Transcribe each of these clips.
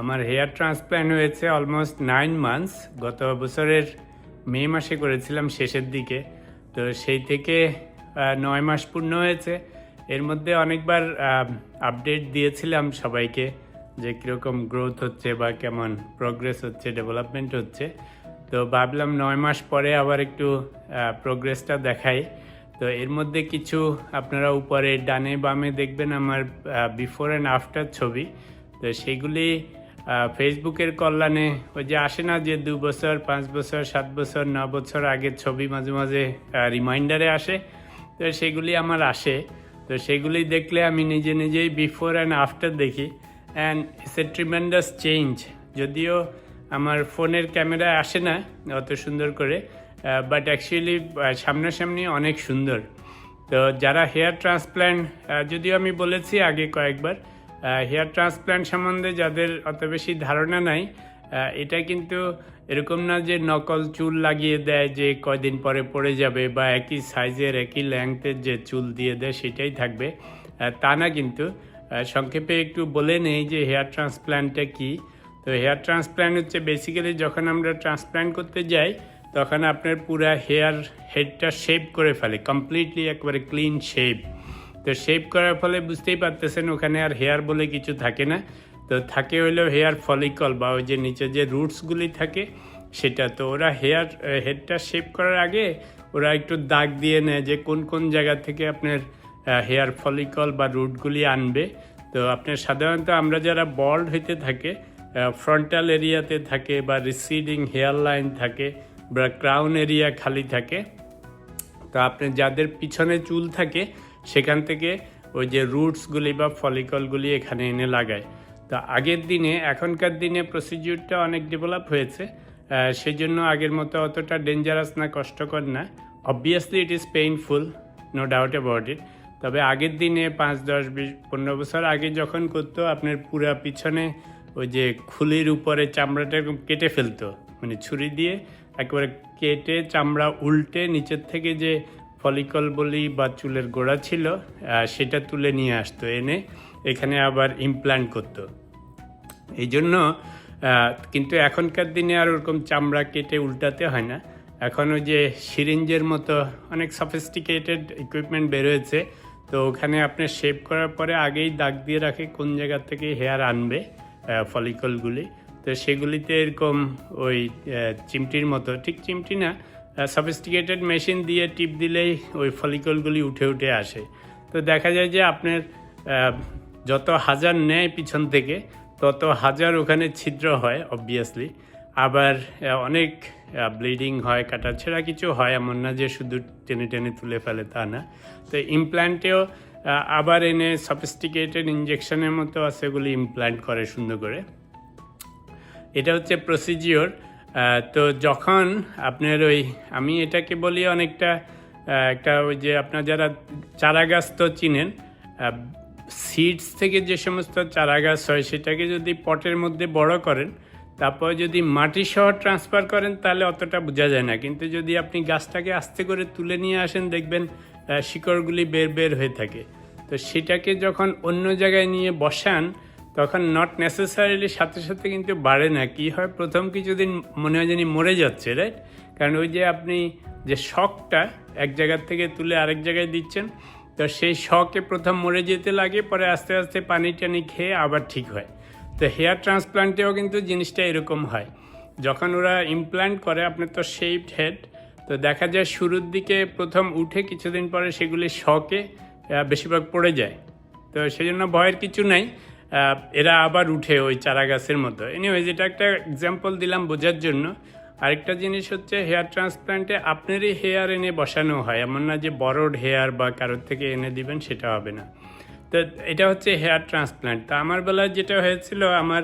আমার hair transplant হয়েছে almost 9 months. গত বছরের মে মাসে করেছিলাম শেষের দিকে। তো সেই থেকে 9 মাস পূর্ণ হয়েছে। এর মধ্যে অনেকবার আপডেট দিয়েছিলাম সবাইকে যে কীরকম গ্রোথ হচ্ছে বা কেমন প্রোগ্রেস হচ্ছে, ডেভেলপমেন্ট হচ্ছে। তো ভাবলাম 9 মাস পরে আবার একটু প্রোগ্রেসটা দেখাই। তো এর মধ্যে কিছু আপনারা উপরে ডানে বামে দেখবেন আমার বিফোর অ্যান্ড আফটার ছবি। তো সেইগুলি ফেসবুকের কল্যাণে ওই যে আসে না যে 2 বছর 5 বছর 7 বছর 9 বছর আগের ছবি মাঝে মাঝে রিমাইন্ডারে আসে। তো সেগুলি আমার আসে। তো সেগুলি দেখলে আমি নিজে নিজেই বিফোর অ্যান্ড আফটার দেখি, and it's a tremendous change. যদিও আমার ফোনের ক্যামেরায় আসে না অত সুন্দর করে, বাট অ্যাকচুয়ালি সামনাসামনি অনেক সুন্দর। তো যারা হেয়ার ট্রান্সপ্ল্যান্ট, যদিও আমি বলেছি আগে কয়েকবার, হেয়ার ট্রান্সপ্ল্যান্ট সম্বন্ধে যাদের অত বেশি ধারণা নাই, এটা কিন্তু এরকম না যে নকল চুল লাগিয়ে দেয় যে কয়দিন পরে পড়ে যাবে, বা একই সাইজের একই লেংথের যে চুল দিয়ে দেয় সেটাই থাকবে, তা না কিন্তু। সংক্ষেপে একটু বলে নেই যে হেয়ার ট্রান্সপ্ল্যান্টটা কী। তো হেয়ার ট্রান্সপ্ল্যান্ট হচ্ছে বেসিক্যালি যখন আমরা ট্রান্সপ্ল্যান্ট করতে যাই তখন আপনার পুরা হেডটা শেপ করে ফেলে, কমপ্লিটলি একবারে ক্লিন শেপ। তো শেপ করার ফলে বুঝতেই পারতেছেন ওখানে আর হেয়ার বলে কিছু থাকে না। তো থাকে হইলেও হেয়ার ফলিকল বা ওই যে নিচে যে রুটসগুলি থাকে সেটা। তো ওরা হেডটা শেপ করার আগে ওরা একটু দাগ দিয়ে নেয় যে কোন কোন জায়গা থেকে আপনার হেয়ার ফলিকল বা রুটগুলি আনবে। তো আপনার সাধারণত আমরা যারা বল্ড হইতে থাকে ফ্রন্টাল এরিয়াতে থাকে, বা রিসিডিং হেয়ার লাইন থাকে, বা ক্রাউন এরিয়া খালি থাকে। তো আপনি যাদের পিছনে চুল থাকে সেখান থেকে ওই যে রুটসগুলি বা ফলিকলগুলি এখানে এনে লাগায়। তো আগের দিনে, এখনকার দিনে প্রসিডিউরটা অনেক ডেভেলপ হয়েছে, সেই জন্য আগের মতো অতটা ডেঞ্জারাস না, কষ্টকর না। Obviously it is painful, no doubt about it. তবে আগের দিনে 5, 10, 20, 15 বছর আগে যখন করতো আপনার পুরা পিছনে ওই যে খুলির উপরে চামড়াটা এরকম কেটে ফেলতো, মানে ছুরি দিয়ে একেবারে কেটে চামড়া উল্টে নিচের থেকে যে ফলিকল বলি বা চুলের গোড়া ছিল সেটা তুলে নিয়ে আসতো, এনে এখানে আবার ইমপ্ল্যান্ট করতো। এই জন্য কিন্তু এখনকার দিনে আর ওরকম চামড়া কেটে উল্টাতে হয় না। এখন ওই যে সিরিঞ্জের মতো অনেক সফিস্টিকেটেড ইকুইপমেন্ট বেরোয়েছে। তো ওখানে আপনি শেপ করার পরে আগেই দাগ দিয়ে রাখে কোন জায়গা থেকে হেয়ার আনবে ফলিকলগুলি। তো সেগুলিতে এরকম ওই চিমটির মতো, ঠিক চিমটি না, সফিস্টিকেটেড মেশিন দিয়ে টিপ দিলেই ওই ফলিকলগুলি উঠে উঠে আসে। তো দেখা যায় যে আপনার যত হাজার নেয় পিছন থেকে তত হাজার ওখানে ছিদ্র হয় অবভিয়াসলি। আবার অনেক ব্লিডিং হয়, কাটা ছেঁড়া কিছু হয়, এমন না যে শুধু টেনে টেনে তুলে ফেলে, তা না। তো ইমপ্ল্যান্টেও আবার এনে সফিস্টিকেটেড ইঞ্জেকশনের মতো আছে, ওগুলি ইমপ্ল্যান্ট করে সুন্দর করে। এটা হচ্ছে প্রসিজিওর। তো যখন আপনার ওই, আমি এটাকে বলি অনেকটা একটা ওই যে আপনার যারা চারা গাছ তো চিনেন, সিডস থেকে যে সমস্ত চারা গাছ হয় সেটাকে যদি পটের মধ্যে বড় করেন তারপর যদি মাটি সহ ট্রান্সফার করেন তাহলে অতটা বোঝা যায় না, কিন্তু যদি আপনি গাছটাকে আস্তে করে তুলে নিয়ে আসেন দেখবেন শিকড়গুলি বের হয়ে থাকে। তো সেটাকে যখন অন্য জায়গায় নিয়ে বসান তখন নট নেসেসারিলি সাথে সাথে কিন্তু বাড়ে না। কি হয়, প্রথম কিছুদিন মনে হয় জানি মরে যাচ্ছে, রাইট? কারণ ওই যে আপনি যে শকটা এক জায়গার থেকে তুলে আরেক জায়গায় দিচ্ছেন, তো সেই শকে প্রথম মরে যেতে লাগে, পরে আস্তে আস্তে পানি টানি খেয়ে আবার ঠিক হয়। তো হেয়ার ট্রান্সপ্লান্টেও কিন্তু জিনিসটা এরকম হয়। যখন ওরা ইমপ্ল্যান্ট করে আপনার তো শেপড হেড, তো দেখা যায় শুরুর দিকে প্রথম উঠে কিছুদিন পরে সেগুলি শকে বেশিরভাগ পড়ে যায়। তো সেই জন্য ভয়ের কিছু নাই, এরা আবার উঠে ওই চারা গাছের মতো। এনিওয়েজ, এটা একটা এক্সাম্পল দিলাম বোঝার জন্য। আরেকটা জিনিস হচ্ছে হেয়ার ট্রান্সপ্ল্যান্টে আপনারই হেয়ার এনে বসানো হয়, এমন না যে বরোড হেয়ার বা কারোর থেকে এনে দিবেন, সেটা হবে না। তো এটা হচ্ছে হেয়ার ট্রান্সপ্ল্যান্ট। তা আমার বেলায় যেটা হয়েছিল, আমার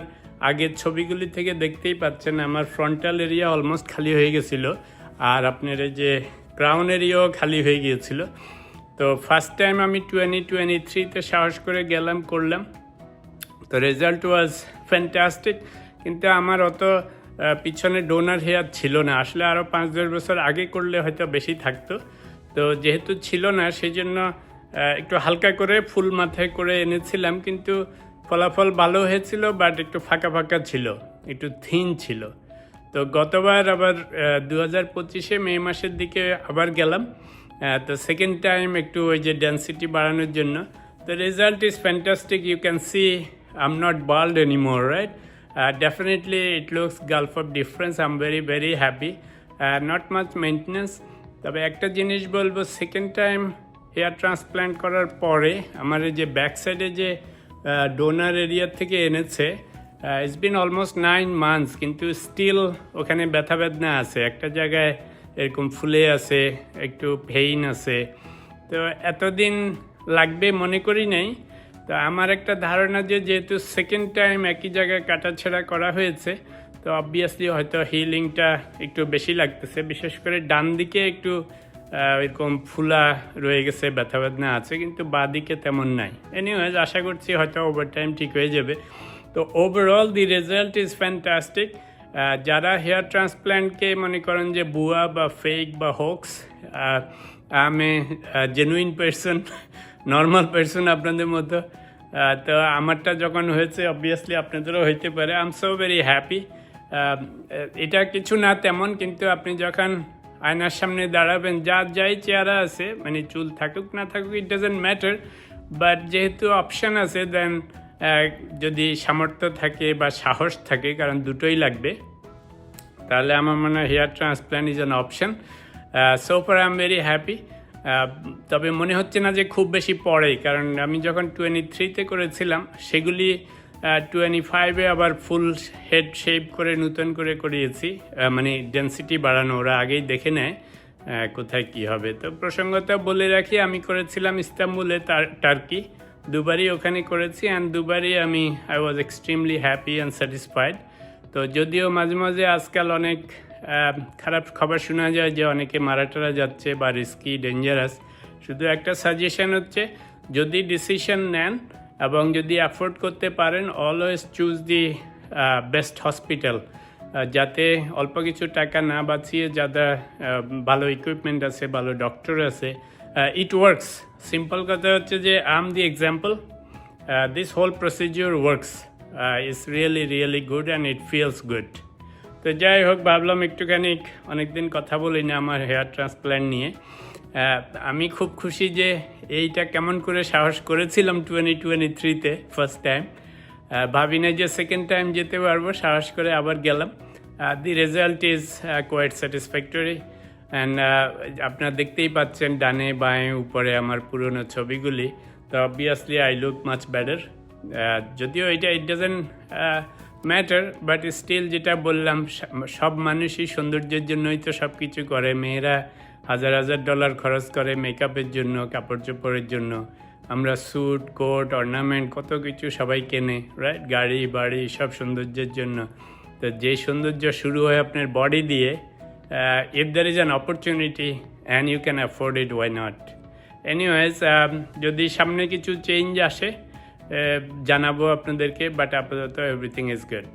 আগের ছবিগুলি থেকে দেখতেই পাচ্ছেন আমার ফ্রন্টাল এরিয়া অলমোস্ট খালি হয়ে গেছিলো, আর আপনার এই যে ক্রাউন এরিয়াও খালি হয়ে গিয়েছিল। তো ফার্স্ট টাইম আমি 2023-তে সাহস করে গেলাম, করলাম। তো রেজাল্ট ওয়াজ ফ্যান্টাস্টিক। কিন্তু আমার অত পিছনে ডোনার হেয়ার ছিল না, আসলে আরও 5-10 বছর আগে করলে হয়তো বেশি থাকতো। তো যেহেতু ছিল না সেই জন্য একটু হালকা করে ফুল মাথায় করে এনেছিলাম, কিন্তু ফলাফল ভালো হয়েছিল, বাট একটু ফাঁকা ফাঁকা ছিল, একটু থিন ছিল। তো গতবার আবার 2025 মে মাসের দিকে আবার গেলাম। তো সেকেন্ড টাইম একটু ওই যে ডেন্সিটি বাড়ানোর জন্য। The result is fantastic. You can see I'm not bald anymore, right? Definitely it looks gulf of difference. I'm very, very happy. Not much maintenance. তবে একটা জিনিস বলবো, সেকেন্ড টাইম হেয়ার ট্রান্সপ্ল্যান্ট করার পরে আমার এই যে ব্যাক সাইডে যে ডোনার এরিয়া থেকে এনেছে, ইটস বিন অলমোস্ট 9 months, কিন্তু স্টিল ওখানে ব্যথা বেদনা আছে, একটা জায়গায় এরকম ফুলে আছে, একটু পেইন আছে। তো এতদিন লাগবে মনে করি নাই। তো আমার একটা ধারণা যে যেহেতু সেকেন্ড টাইম একই জায়গায় কাটাছেঁড়া করা হয়েছে, তো অবভিয়াসলি হয়তো হিলিংটা একটু বেশি লাগতেছে, বিশেষ করে ডান দিকে একটু এরকম ফুলা রয়ে গেছে, ব্যথা বেদনা আছে, কিন্তু বাঁ দিকে তেমন নাই। এনিওয়েজ আশা করছি হয়তো ওভার টাইম ঠিক হয়ে যাবে। তো overall the result is fantastic. যারা হেয়ার ট্রান্সপ্ল্যান্টকে মনে করেন যে বুয়া বা ফেক বা হোক্স, আমি জেনুইন পার্সন, নর্মাল পার্সন আপনাদের মতো। তো আমারটা যখন হয়েছে অবভিয়াসলি আপনাদেরও হইতে পারে। I am so very happy. এটা কিছু না তেমন, কিন্তু আপনি যখন আয়নার সামনে দাঁড়াবেন, যাই চেহারা আছে, মানে চুল থাকুক না থাকুক, ইট ডাজেন্ট ম্যাটার, বাট যেহেতু অপশান আছে, দেন যদি সামর্থ্য থাকে বা সাহস থাকে, কারণ দুটোই লাগবে, তাহলে আমার মনে হয় hair transplant is an option. So far I am very happy. তবে মনে হচ্ছে না যে খুব বেশি পড়ে, কারণ আমি যখন 23-তে করেছিলাম, সেগুলি 25-এ আবার ফুল হেড শেপ করে নতুন করে করিয়েছি, মানে ডেন্সিটি বাড়ানো, ওরা আগেই দেখে নেয় কোথায় কি হবে। তো প্রসঙ্গত বলে রাখি, আমি করেছিলাম ইস্তাম্বুলে, টার্কি, দুবারই ওখানে করেছি, অ্যান্ড দুবারই I was extremely happy and satisfied. তো যদিও মাঝে মাঝে আজকাল অনেক খারাপ খবর শোনা যায় যে অনেকে মারা টারা যাচ্ছে বা রিস্কি, ডেঞ্জারাস, শুধু একটা সাজেশন হচ্ছে, যদি ডিসিশন নেন এবং যদি অ্যাফোর্ড করতে পারেন, always choose the best hospital, যাতে অল্প কিছু টাকা না বাঁচিয়ে, যাদের ভালো ইকুইপমেন্ট আছে, ভালো ডক্টর আছে, ইট ওয়ার্কস। সিম্পল কথা হচ্ছে যে I am the example, this whole procedure works, it's really really good and it feels good. তো যাই হোক, ভাবলাম একটুখানি, অনেকদিন কথা বলি না আমার হেয়ার ট্রান্সপ্ল্যান্ট নিয়ে। আমি খুব খুশি যে এইটা কেমন করে সাহস করেছিলাম 2023-তে ফার্স্ট টাইম, ভাবি না যে সেকেন্ড টাইম যেতে পারবো, সাহস করে আবার গেলাম। The result is quite satisfactory, and আপনারা দেখতেই পাচ্ছেন ডানে বাঁয়ে উপরে আমার পুরনো ছবিগুলি। তো obviously I look much better. যদিও এটা it doesn't matter, but still যেটা বললাম, সব মানুষই সৌন্দর্যের জন্যই তো সব কিছু করে। মেয়েরা হাজার হাজার ডলার খরচ করে মেকআপের জন্য, কাপড় চোপড়ের জন্য। আমরা স্যুট, কোট, অর্নামেন্ট, কত কিছু সবাই কেনে, রাইট? গাড়ি বাড়ি, সব সৌন্দর্যের জন্য। তো যে সৌন্দর্য শুরু হয় আপনার বডি দিয়ে, if there is an opportunity and you can afford it, why not? Anyways, যদি সামনে কিছু চেঞ্জ আসে জানাবো আপনাদেরকে, বাট আপাতত এভরিথিং ইজ গুড।